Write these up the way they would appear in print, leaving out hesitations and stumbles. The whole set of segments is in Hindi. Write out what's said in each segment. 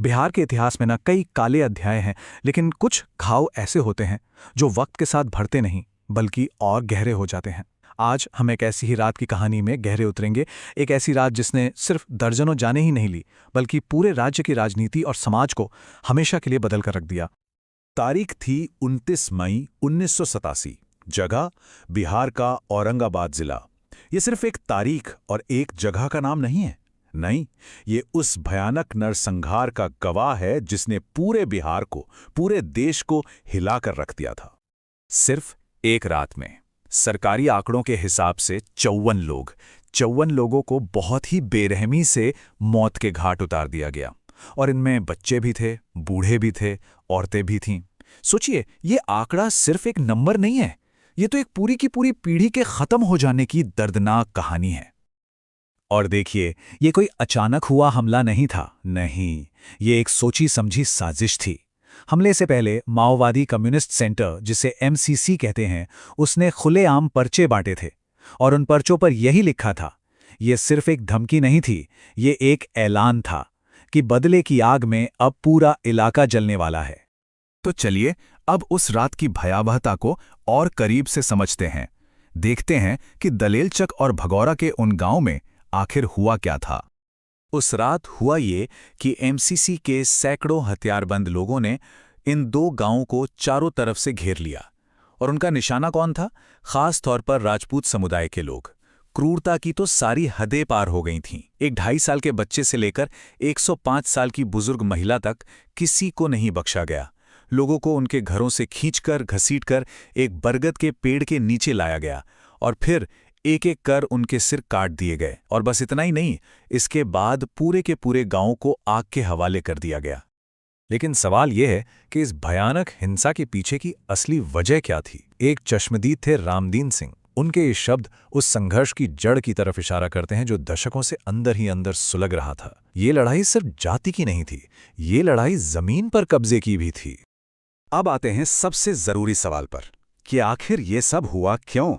बिहार के इतिहास में ना कई काले अध्याय हैं, लेकिन कुछ घाव ऐसे होते हैं जो वक्त के साथ भरते नहीं बल्कि और गहरे हो जाते हैं। आज हम एक ऐसी ही रात की कहानी में गहरे उतरेंगे। एक ऐसी रात जिसने सिर्फ दर्जनों जाने ही नहीं ली, बल्कि पूरे राज्य की राजनीति और समाज को हमेशा के लिए बदल कर रख दिया। तारीख थी 29 मई 1987। जगह बिहार का औरंगाबाद जिला। ये सिर्फ एक तारीख और एक जगह का नाम नहीं है। नहीं, ये उस भयानक नरसंहार का गवाह है जिसने पूरे बिहार को, पूरे देश को हिलाकर रख दिया था। सिर्फ एक रात में सरकारी आंकड़ों के हिसाब से 54 लोगों को बहुत ही बेरहमी से मौत के घाट उतार दिया गया। और इनमें बच्चे भी थे, बूढ़े भी थे, औरतें भी थीं। सोचिए, ये आंकड़ा सिर्फ एक नंबर नहीं है, ये तो एक पूरी की पूरी पीढ़ी के खत्म हो जाने की दर्दनाक कहानी है। और देखिए, ये कोई अचानक हुआ हमला नहीं था। नहीं, ये एक सोची समझी साजिश थी। हमले से पहले माओवादी कम्युनिस्ट सेंटर, जिसे एमसीसी कहते हैं, उसने खुलेआम पर्चे बांटे थे और उन पर्चों पर यही लिखा था। ये सिर्फ एक धमकी नहीं थी, ये एक ऐलान था कि बदले की आग में अब पूरा इलाका जलने वाला है। तो चलिए अब उस रात की भयावहता को और करीब से समझते हैं। देखते हैं कि दलेलचक और भगौरा के उन गांव में आखिर हुआ क्या था। उस रात हुआ ये कि एमसीसी के सैकड़ों हथियारबंद लोगों ने इन दो गांवों को चारों तरफ से घेर लिया। और उनका निशाना कौन था? खास तौर पर राजपूत समुदाय के लोग। क्रूरता की तो सारी हदें पार हो गई थीं। एक 2.5 साल के बच्चे से लेकर 105 साल की बुजुर्ग महिला तक किसी को नहीं बख्शा गया। लोगों को उनके घरों से खींचकर घसीटकर एक बरगद के पेड़ के नीचे लाया गया और फिर एक एक कर उनके सिर काट दिए गए। और बस इतना ही नहीं, इसके बाद पूरे के पूरे गांव को आग के हवाले कर दिया गया। लेकिन सवाल यह है कि इस भयानक हिंसा के पीछे की असली वजह क्या थी? एक चश्मदीद थे रामदीन सिंह। उनके ये शब्द उस संघर्ष की जड़ की तरफ इशारा करते हैं जो दशकों से अंदर ही अंदर सुलग रहा था। ये लड़ाई सिर्फ जाति की नहीं थी, ये लड़ाई जमीन पर कब्जे की भी थी। अब आते हैं सबसे जरूरी सवाल पर कि आखिर ये सब हुआ क्यों?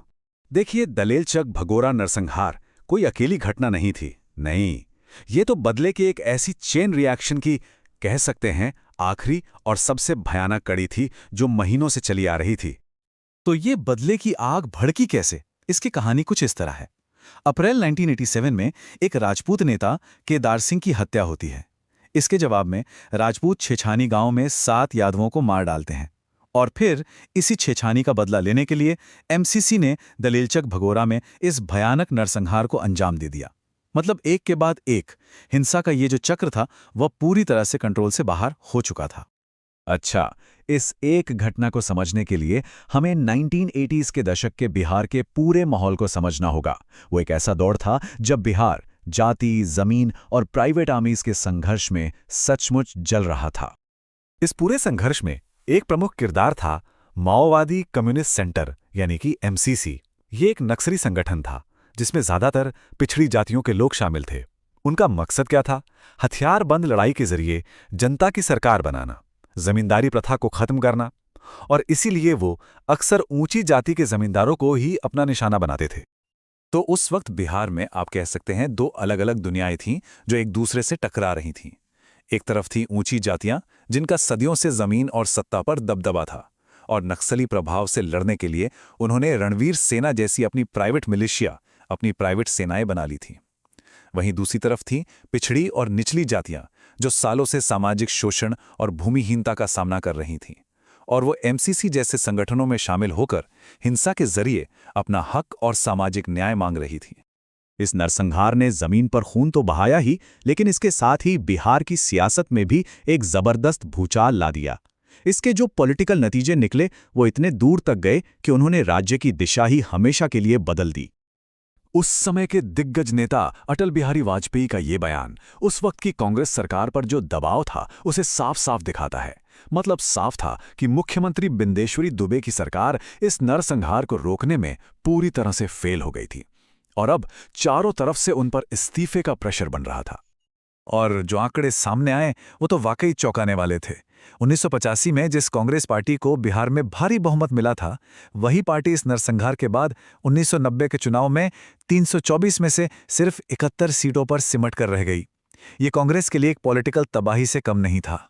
देखिए, दलेलचक भगोरा नरसंहार कोई अकेली घटना नहीं थी। नहीं, ये तो बदले की एक ऐसी चेन रिएक्शन की, कह सकते हैं, आखिरी और सबसे भयानक कड़ी थी जो महीनों से चली आ रही थी। तो ये बदले की आग भड़की कैसे? इसकी कहानी कुछ इस तरह है। अप्रैल 1987 में एक राजपूत नेता केदार सिंह की हत्या होती है। इसके जवाब में राजपूत छेछानी गांव में 7 यादवों को मार डालते हैं। और फिर इसी छेछानी का बदला लेने के लिए एमसीसी ने दलेलचक भगोरा में इस भयानक नरसंहार को अंजाम दे दिया। मतलब एक के बाद एक हिंसा का ये जो चक्र था वह पूरी तरह से कंट्रोल से बाहर हो चुका था। अच्छा, इस एक घटना को समझने के लिए हमें 1980s के दशक के बिहार के पूरे माहौल को समझना होगा। वो एक ऐसा दौर था जब बिहार जाति, जमीन और प्राइवेट आर्मीज के संघर्ष में सचमुच जल रहा था। इस पूरे संघर्ष में एक प्रमुख किरदार था माओवादी कम्युनिस्ट सेंटर यानी कि एमसीसी। ये एक नक्सली संगठन था जिसमें ज्यादातर पिछड़ी जातियों के लोग शामिल थे। उनका मकसद क्या था? हथियारबंद लड़ाई के जरिए जनता की सरकार बनाना, जमींदारी प्रथा को खत्म करना। और इसीलिए वो अक्सर ऊंची जाति के जमींदारों को ही अपना निशाना बनाते थे। तो उस वक्त बिहार में आप कह सकते हैं 2 अलग-अलग दुनियाएं थीं जो एक दूसरे से टकरा रही थीं। एक तरफ थी ऊंची जातियां जिनका सदियों से जमीन और सत्ता पर दबदबा था, और नक्सली प्रभाव से लड़ने के लिए उन्होंने रणवीर सेना जैसी अपनी प्राइवेट मिलिशिया, अपनी प्राइवेट सेनाएं बना ली थीं। वहीं दूसरी तरफ थी पिछड़ी और निचली जातियां जो सालों से सामाजिक शोषण और भूमिहीनता का सामना कर रही थीं, और वो एमसीसी जैसे संगठनों में शामिल होकर हिंसा के जरिए अपना हक और सामाजिक न्याय मांग रही थीं। इस नरसंहार ने जमीन पर खून तो बहाया ही, लेकिन इसके साथ ही बिहार की सियासत में भी एक जबरदस्त भूचाल ला दिया। इसके जो पॉलिटिकल नतीजे निकले वो इतने दूर तक गए कि उन्होंने राज्य की दिशा ही हमेशा के लिए बदल दी। उस समय के दिग्गज नेता अटल बिहारी वाजपेयी का ये बयान उस वक्त की कांग्रेस सरकार पर जो दबाव था उसे साफ साफ दिखाता है। मतलब साफ था कि मुख्यमंत्री बिंदेश्वरी दुबे की सरकार इस नरसंहार को रोकने में पूरी तरह से फेल हो गई थी, और अब चारों तरफ से उन पर इस्तीफे का प्रेशर बन रहा था। और जो आंकड़े सामने आए वो तो वाकई चौंकाने वाले थे। 1985 में जिस कांग्रेस पार्टी को बिहार में भारी बहुमत मिला था, वही पार्टी इस नरसंहार के बाद 1990 के चुनाव में 324 में से सिर्फ 71 सीटों पर सिमट कर रह गई। ये कांग्रेस के लिए एक पॉलिटिकल तबाही से कम नहीं था।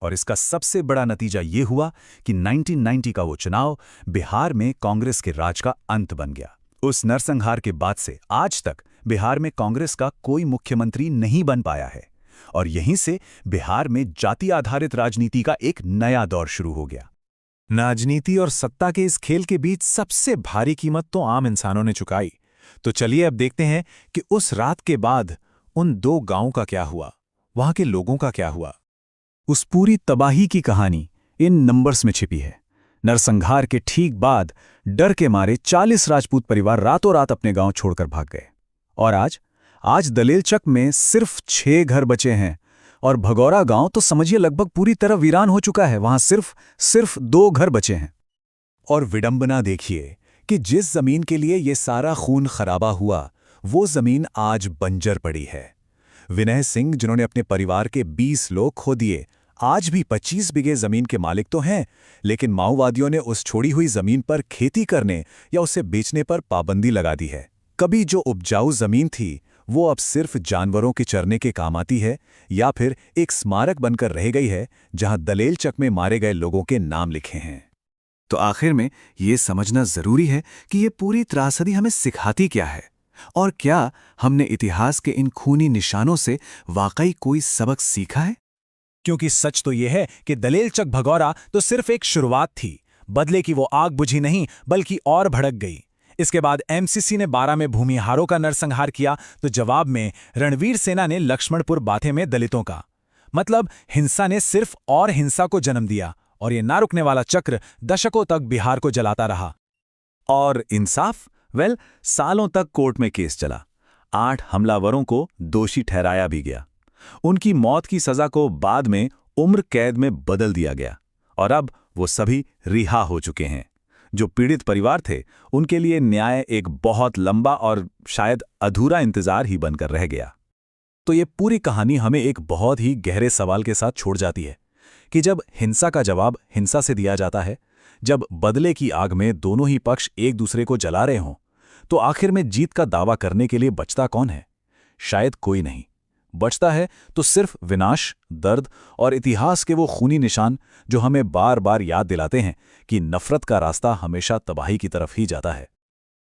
और इसका सबसे बड़ा नतीजा ये हुआ कि 1990 का वो चुनाव बिहार में कांग्रेस के राज का अंत बन गया। उस नरसंहार के बाद से आज तक बिहार में कांग्रेस का कोई मुख्यमंत्री नहीं बन पाया है और यहीं से बिहार में जाति आधारित राजनीति का एक नया दौर शुरू हो गया। राजनीति और सत्ता के इस खेल के बीच सबसे भारी कीमत तो आम इंसानों ने चुकाई। तो चलिए अब देखते हैं कि उस रात के बाद उन दो गांवों का क्या हुआ, वहां के लोगों का क्या हुआ। उस पूरी तबाही की कहानी इन नंबर्स में छिपी है। नरसंहार के ठीक बाद डर के मारे 40 राजपूत परिवार रातों रात अपने गांव छोड़कर भाग गए। और आज दलेलचक में सिर्फ 6 घर बचे हैं और भगौरा गांव तो समझिए लगभग पूरी तरह वीरान हो चुका है। वहां सिर्फ 2 घर बचे हैं। और विडंबना देखिए कि जिस जमीन के लिए ये सारा खून खराबा हुआ, वो जमीन आज बंजर पड़ी है। विनय सिंह, जिन्होंने अपने परिवार के 20 लोग खो दिए, आज भी 25 बीघे जमीन के मालिक तो हैं, लेकिन माओवादियों ने उस छोड़ी हुई जमीन पर खेती करने या उसे बेचने पर पाबंदी लगा दी है। कभी जो उपजाऊ जमीन थी, वो अब सिर्फ जानवरों के चरने के काम आती है या फिर एक स्मारक बनकर रह गई है जहां दलेलचक में मारे गए लोगों के नाम लिखे हैं। तो आखिर में ये समझना जरूरी है कि ये पूरी त्रासदी हमें सिखाती क्या है और क्या हमने इतिहास के इन खूनी निशानों से वाकई कोई सबक सीखा है। क्योंकि सच तो यह है कि दलेलचक भगौरा तो सिर्फ एक शुरुआत थी। बदले की वो आग बुझी नहीं बल्कि और भड़क गई। इसके बाद एमसीसी ने 12 में भूमिहारों का नरसंहार किया तो जवाब में रणवीर सेना ने लक्ष्मणपुर बाथे में दलितों का। मतलब हिंसा ने सिर्फ और हिंसा को जन्म दिया और ये ना रुकने वाला चक्र दशकों तक बिहार को जलाता रहा। और इंसाफ? सालों तक कोर्ट में केस चला। 8 हमलावरों को दोषी ठहराया भी गया। उनकी मौत की सजा को बाद में उम्र कैद में बदल दिया गया और अब वो सभी रिहा हो चुके हैं। जो पीड़ित परिवार थे, उनके लिए न्याय एक बहुत लंबा और शायद अधूरा इंतजार ही बनकर रह गया। तो ये पूरी कहानी हमें एक बहुत ही गहरे सवाल के साथ छोड़ जाती है कि जब हिंसा का जवाब हिंसा से दिया जाता है, जब बदले की आग में दोनों ही पक्ष एक दूसरे को जला रहे हों, तो आखिर में जीत का दावा करने के लिए बचता कौन है? शायद कोई नहीं। बचता है तो सिर्फ विनाश, दर्द और इतिहास के वो खूनी निशान जो हमें बार बार याद दिलाते हैं कि नफरत का रास्ता हमेशा तबाही की तरफ ही जाता है।